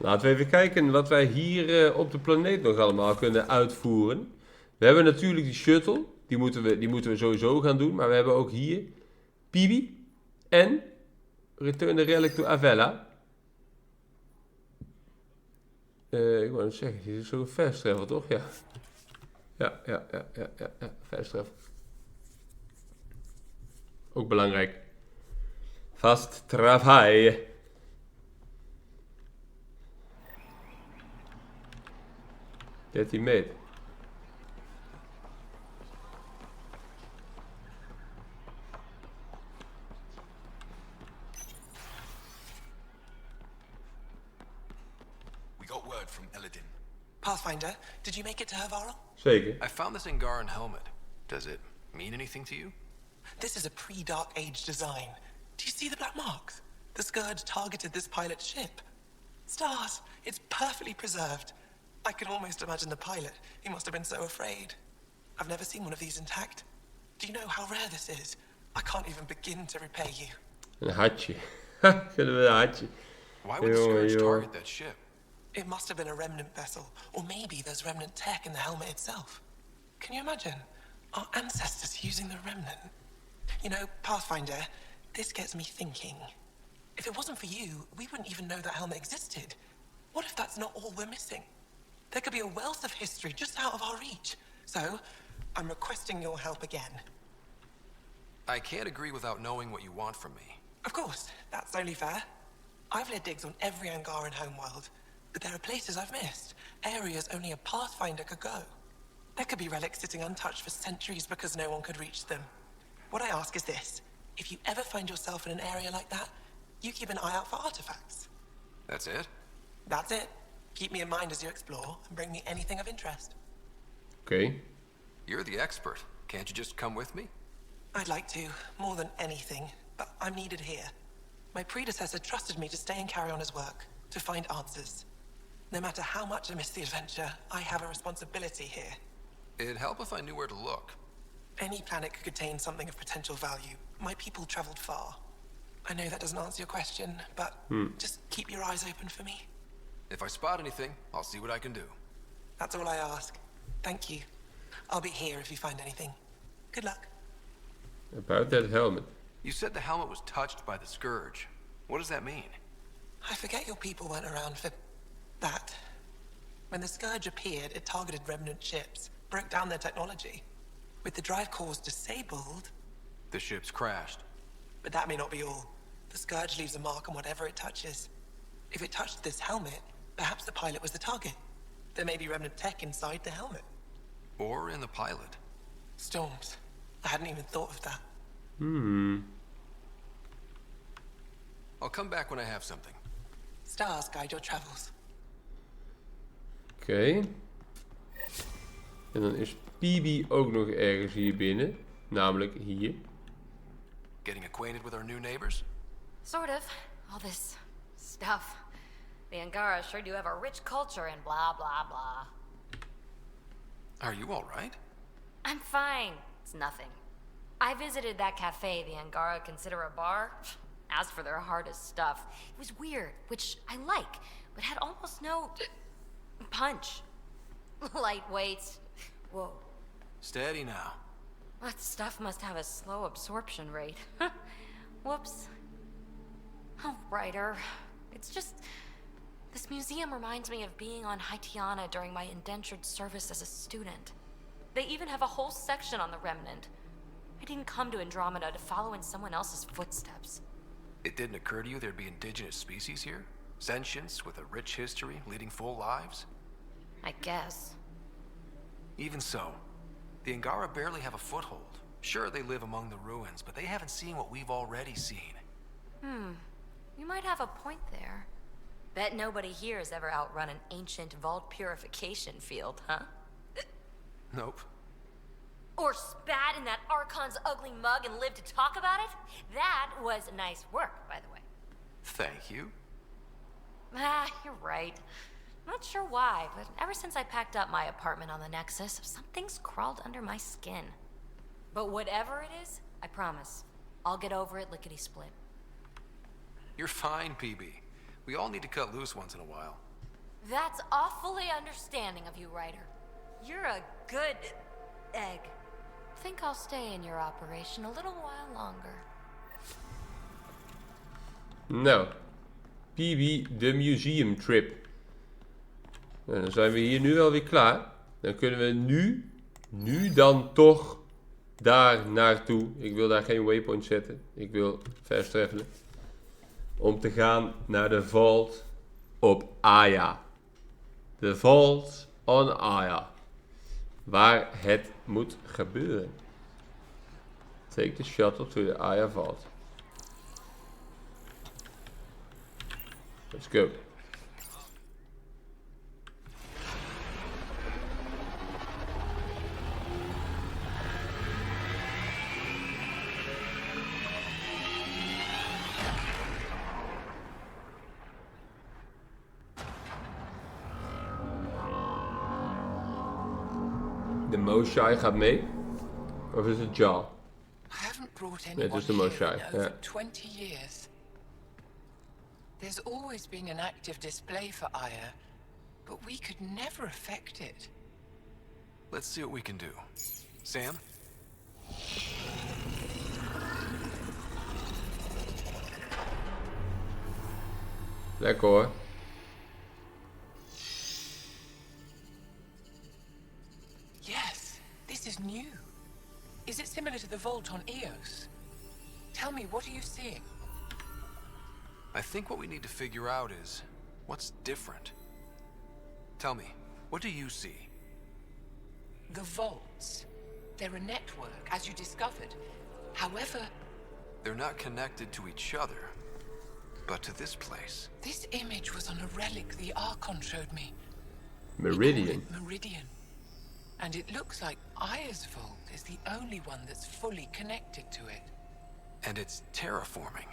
Laten we even kijken wat wij hier op de planeet nog allemaal kunnen uitvoeren. We hebben natuurlijk die shuttle. Die moeten we sowieso gaan doen. Maar we hebben ook hier Pibi en Return the Relic to Avella. Ik wou net zeggen, dit is zo'n fast travel, toch? Ja. Ja. Fast travel. Ook belangrijk. Fast travel. 13 meter. We got word from Eladin. Pathfinder, did you make it to her, Varl? Zeker. I found this Angaran helmet. Does it mean anything to you? This is a pre-Dark Age design. Do you see the black marks? The Scourge targeted this pilot's ship. Stars, it's perfectly preserved. I can almost imagine the pilot. He must have been so afraid. I've never seen one of these intact. Do you know how rare this is? I can't even begin to repay you. Een hartje. Kunnen we een hartje. Why would the Scourge target that ship? It must have been a remnant vessel, or maybe there's remnant tech in the helmet itself. Can you imagine? Our ancestors using the remnant. You know, Pathfinder, this gets me thinking. If it wasn't for you, we wouldn't even know that helmet existed. What if that's not all we're missing? There could be a wealth of history just out of our reach. So, I'm requesting your help again. I can't agree without knowing what you want from me. Of course, that's only fair. I've led digs on every Angaran homeworld, but there are places I've missed, areas only a Pathfinder could go. There could be relics sitting untouched for centuries because no one could reach them. What I ask is this: if you ever find yourself in an area like that, you keep an eye out for artifacts. That's it? That's it. Keep me in mind as you explore and bring me anything of interest. Okay. You're the expert. Can't you just come with me? I'd like to, more than anything, but I'm needed here. My predecessor trusted me to stay and carry on his work, to find answers. No matter how much I miss the adventure, I have a responsibility here. It'd help if I knew where to look. Any planet could contain something of potential value. My people traveled far. I know that doesn't answer your question, but just keep your eyes open for me. If I spot anything, I'll see what I can do. That's all I ask. Thank you. I'll be here if you find anything. Good luck. About that helmet. You said the helmet was touched by the Scourge. What does that mean? I forget your people weren't around for that. When the Scourge appeared, it targeted remnant ships, broke down their technology. With the drive cores disabled... The ship's crashed. But that may not be all. The Scourge leaves a mark on whatever it touches. If it touched this helmet, perhaps the pilot was the target. There may be remnant tech inside the helmet. Or in the pilot. Storms. I hadn't even thought of that. I'll come back when I have something. Stars guide your travels. Oké. En dan is Pibi ook nog ergens hier binnen. Namelijk hier. Getting acquainted with our new neighbors? Sort of. All this stuff. The Angara sure do have a rich culture and blah, blah, blah. Are you all right? I'm fine. It's nothing. I visited that cafe the Angara consider a bar. Asked for their hardest stuff. It was weird, which I like, but had almost no punch. Lightweight. Whoa. Steady now. That stuff must have a slow absorption rate. Whoops. Oh, writer. It's just... This museum reminds me of being on Haitiana during my indentured service as a student. They even have a whole section on the remnant. I didn't come to Andromeda to follow in someone else's footsteps. It didn't occur to you there'd be indigenous species here? Sentients with a rich history, leading full lives? I guess. Even so, the Angara barely have a foothold. Sure, they live among the ruins, but they haven't seen what we've already seen. You might have a point there. Bet nobody here has ever outrun an ancient vault purification field, huh? Nope. Or spat in that Archon's ugly mug and lived to talk about it? That was nice work, by the way. Thank you. You're right. Not sure why, but ever since I packed up my apartment on the Nexus, something's crawled under my skin. But whatever it is, I promise, I'll get over it lickety-split. You're fine, PB. We all need to cut loose once in a while. That's awfully understanding of you, Ryder. You're a good egg. Think I'll stay in your operation a little while longer. Nou, PB, de museum trip. Nou, dan zijn we hier nu wel weer klaar. Dan kunnen we nu dan toch daar naartoe. Ik wil daar geen waypoint zetten. Ik wil fast travelen. Om te gaan naar de vault op Aya. De vault on Aya. Waar het moet gebeuren. Take the shuttle to the Aya vault. Let's go. De Moshae gaat mee. Of is het Jal? I haven't brought Nee, anyone het is de here Moshae. in over Ja. 20 years. There's always been an active display for Aya, but we could never affect it. Let's see what we can do. Sam? Lekker hoor. Yes, this is new. Is it similar to the vault on Eos? Tell me, what are you seeing? I think what we need to figure out is what's different. Tell me, what do you see? The vaults. They're a network, as you discovered. However, They're not connected to each other, but to this place. this image was on a relic the Archon showed me. We call Meridian. it Meridian. And it looks like Aya's vault is the only one that's fully connected to it. And it's terraforming.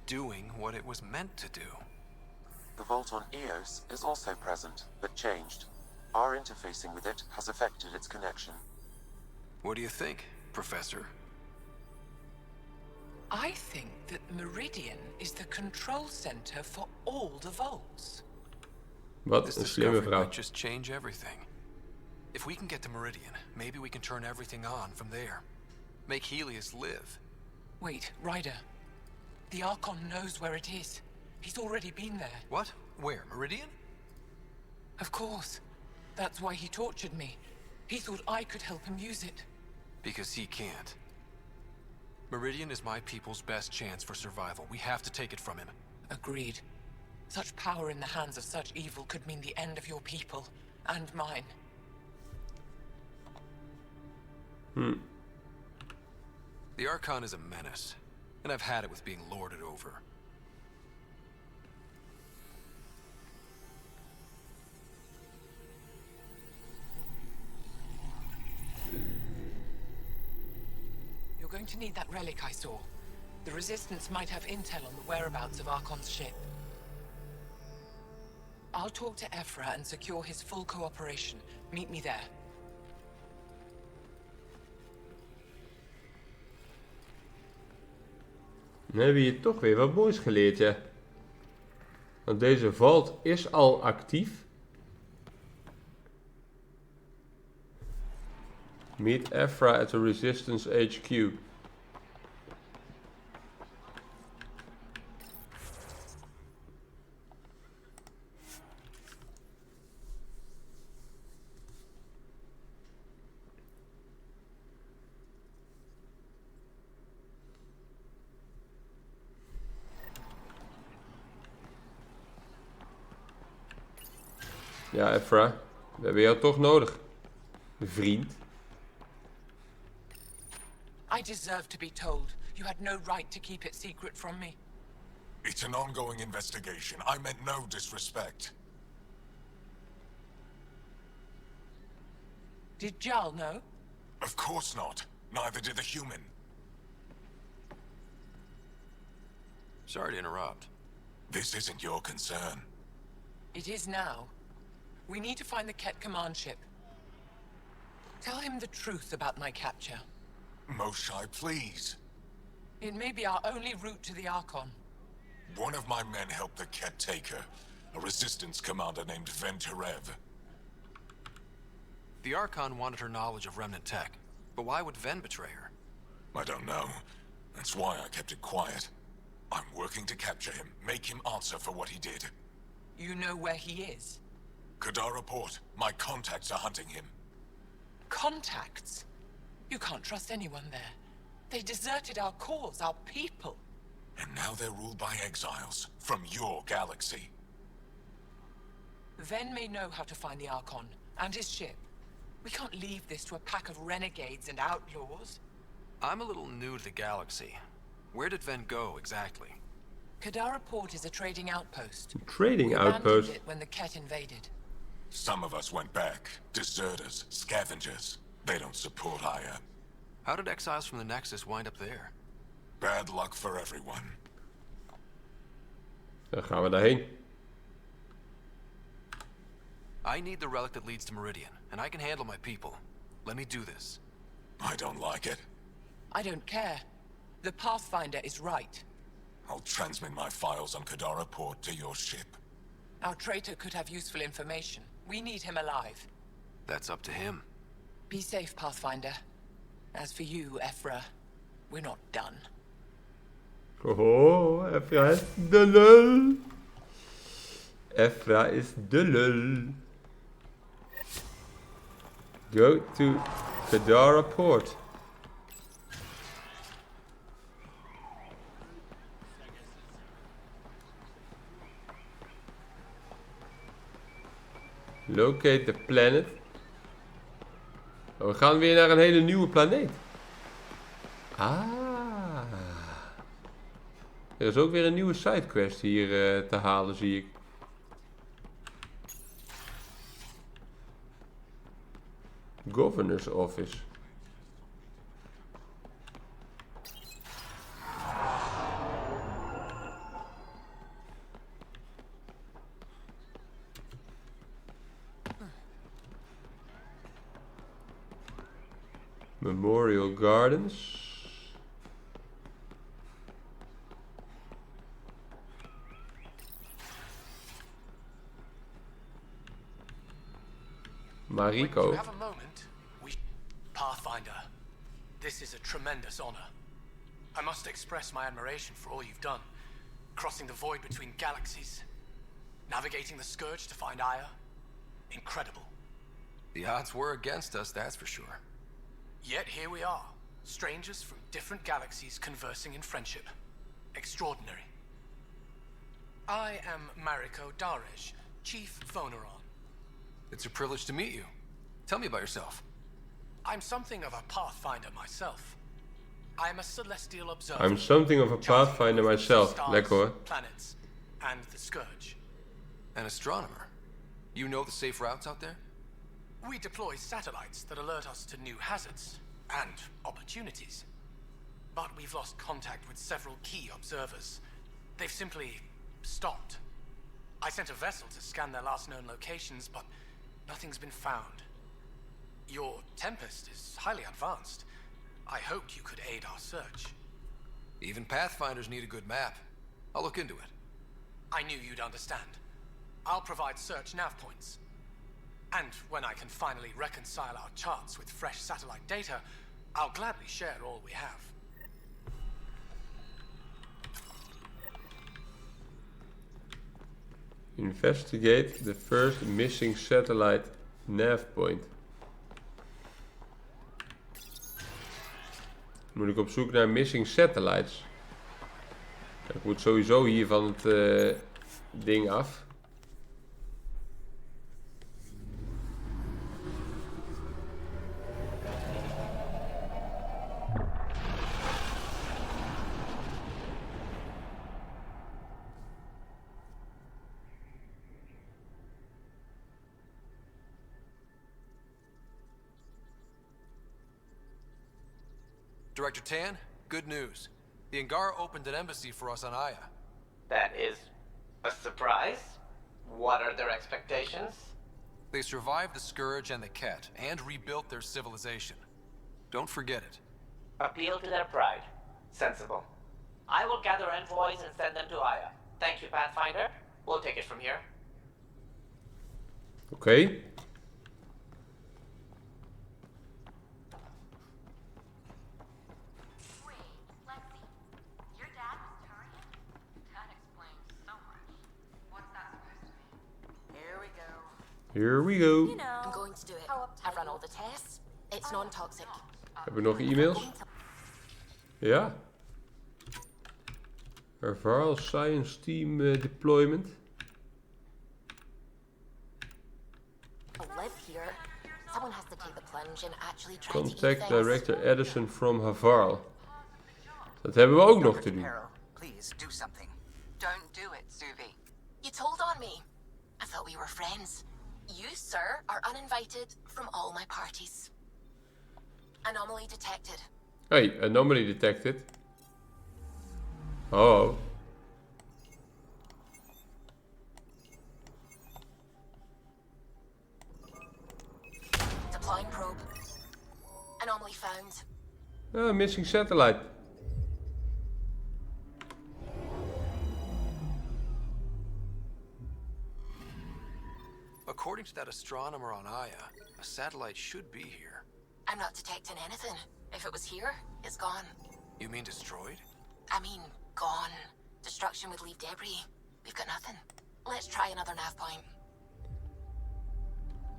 Doing what it was meant to do. The vault on Eos is also present, but changed. Our interfacing with it has affected its connection. What do you think, Professor? I think that Meridian is the control center for all the vaults. Wat This een slimme discovery vrouw. might just change everything. If we can get to Meridian, maybe we can turn everything on from there. Make Helios live. Wait, Ryder. The Archon knows where it is. He's already been there. What? Where? Meridian? Of course. That's why he tortured me. He thought I could help him use it. Because he can't. Meridian is my people's best chance for survival. We have to take it from him. Agreed. Such power in the hands of such evil could mean the end of your people, and mine. The Archon is a menace, and I've had it with being lorded over. You're going to need that relic I saw. The Resistance might have intel on the whereabouts of Archon's ship. I'll talk to Ephra and secure his full cooperation. Meet me there. Dan hebben we hier toch weer wat moois geleerd, ja. Want deze vault is al actief. Meet Ephra at the Resistance HQ. Ja, Ephra, we hebben jou toch nodig, vriend. I deserve to be told. You had no right to keep it secret from me. It's an ongoing investigation. I meant no disrespect. Did Jal know? Of course not. Neither did the human. Sorry to interrupt. This isn't your concern. It is now. We need to find the Ket command ship. Tell him the truth about my capture. Moshae, please. It may be our only route to the Archon. One of my men helped the Ket take her. a resistance commander named Venturev. The Archon wanted her knowledge of remnant tech, but why would Ven betray her? I don't know. That's why I kept it quiet. I'm working to capture him, make him answer for what he did. You know where he is? Kadara Port. My contacts are hunting him. Contacts? You can't trust anyone there. They deserted our cause, our people. And now they're ruled by exiles from your galaxy. Ven may know how to find the Archon and his ship. We can't leave this to a pack of renegades and outlaws. I'm a little new to the galaxy. Where did Ven go exactly? Kadara Port is a trading outpost. Trading We abandoned outpost. it when the Ket invaded. Some of us went back. Deserters, scavengers. They don't support Aya. How did exiles from the Nexus wind up there? Bad luck for everyone. Dan gaan we daarheen. I need the relic that leads to Meridian, and I can handle my people. Let me do this. I don't like it. I don't care. The Pathfinder is right. I'll transmit my files on Kadara Port to your ship. Our traitor could have useful information. We need him alive. That's up to him. Be safe, Pathfinder. As for you, Ephra, we're not done. Oh, Ephra is de lul. Ephra is de lul. Go to Kadara Port. Locate the planet. Oh, we gaan weer naar een hele nieuwe planeet. Ah. Er is ook weer een nieuwe sidequest hier te halen, zie ik. Governor's Office. Memorial Gardens. Mariko. You have a moment? Pathfinder, this is a tremendous honor. I must express my admiration for all you've done. Crossing the void between galaxies. Navigating the Scourge to find Aya. Incredible. The odds were against us, that's for sure. Yet here we are. Strangers from different galaxies conversing in friendship. Extraordinary. I am Mariko Darej, Chief Voneron. It's a privilege to meet you. Tell me about yourself. I'm something of a pathfinder myself. I'm a celestial observer. I'm something of a pathfinder myself. Stars, Lekker hoor. planets, and the Scourge. An astronomer. You know the safe routes out there? We deploy satellites that alert us to new hazards and opportunities. But we've lost contact with several key observers. They've simply stopped. I sent a vessel to scan their last known locations, but nothing's been found. Your Tempest is highly advanced. I hoped you could aid our search. Even Pathfinders need a good map. I'll look into it. I knew you'd understand. I'll provide search nav points. And when I can finally reconcile our charts with fresh satellite data, I'll gladly share all we have. Investigate the first missing satellite nav point. Moet ik op zoek naar missing satellites? Ik moet sowieso hier van het ding af. Director Tan, good news. The Angara opened an embassy for us on Aya. That is a surprise? What are their expectations? They survived the Scourge and the Ket, and rebuilt their civilization. Don't forget it. Appeal to their pride. Sensible. I will gather envoys and send them to Aya. Thank you, Pathfinder. We'll take it from here. Oké. Here we go. You know, I'm going to do it. I've run all the tests. It's non-toxic. Hebben we nog e-mails? Ja. Referral Science Team Deployment. Live here. Someone has to take the plunge and actually try Contact to eat Director Edison from Havarl. Dat hebben we ook nog te doen. Please do something. Don't do it, Suvi. You told on me. I thought we were friends. You, sir, are uninvited from all my parties. Anomaly detected. Hey, anomaly detected. Oh. Deploying probe. Anomaly found. Missing satellite. According to that astronomer on Aya, a satellite should be here. I'm not detecting anything. If it was here, it's gone. You mean destroyed? I mean, gone. Destruction would leave debris. We've got nothing. Let's try another nav point.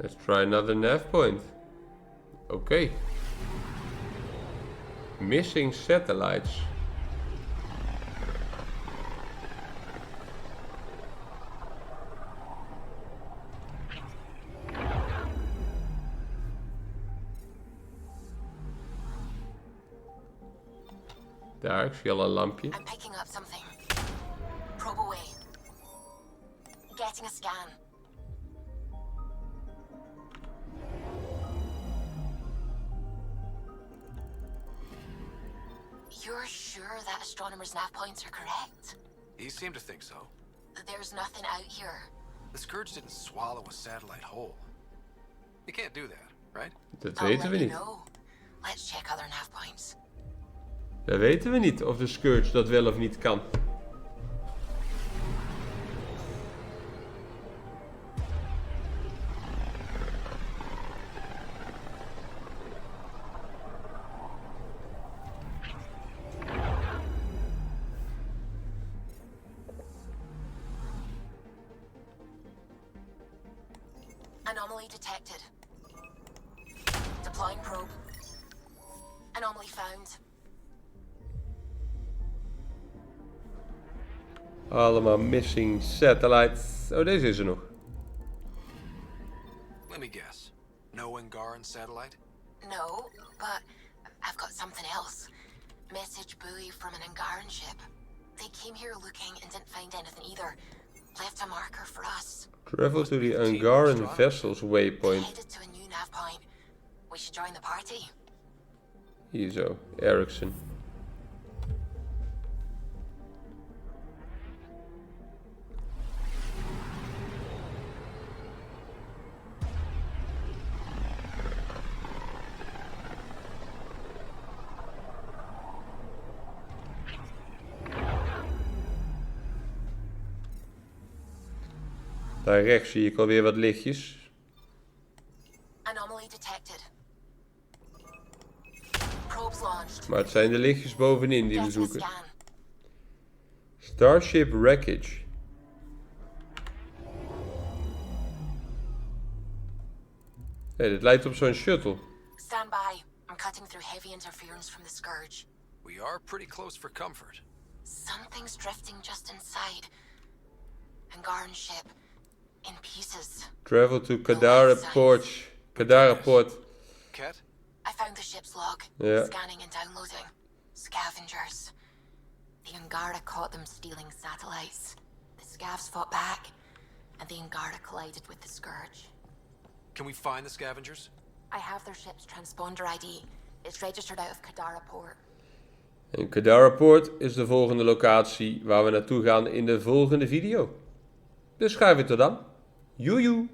Let's try another nav point. Okay. Missing satellites. Daar, ik zie al een lampje. I'm picking up something. Probe away. Getting a scan. You're sure that astronomer's nav points are correct? He seemed to think so. There's nothing out here. The Scourge didn't swallow a satellite whole. You can't do that, right? Dat I'll weten we let you niet. know. Let's check other nav points. Dat weten we niet of de Scourge dat wel of niet kan. Anomaly detected. Deploying probe. Anomaly found. Allemaal missing satellites. Oh, deze is er nog. Let me guess. No Angaran satellite? No, but I've got something else. Message buoy from an Angaran ship. They came here looking and didn't find anything either. Left a marker for us. Travel to the Angaran vessels They waypoint. headed to a new nav point. We should join the party. Hier zo, Ericsson. Daar rechts zie ik alweer wat lichtjes. Anomaly detected. Probes launched. Maar het zijn de lichtjes bovenin die we Getting a zoeken. scan. Starship wreckage. Hé, dit lijkt op zo'n shuttle. Stand by. I'm cutting through heavy interference from the Scourge. We are pretty close for comfort. Something's drifting just inside. Angaran ship. In pieces. Travel to Kadara Port. Kadara Port. Cat? I found the ship's log. Yeah. Scanning and downloading. Scavengers. The Angara caught them stealing satellites. The scavs fought back, and the Angara collided with the Scourge. Can we find the scavengers? I have their ship's transponder ID. It's registered out of Kadara Port. En Kadara Port is de volgende locatie waar we naartoe gaan in de volgende video. Dus schrijf het er dan. Joejoe!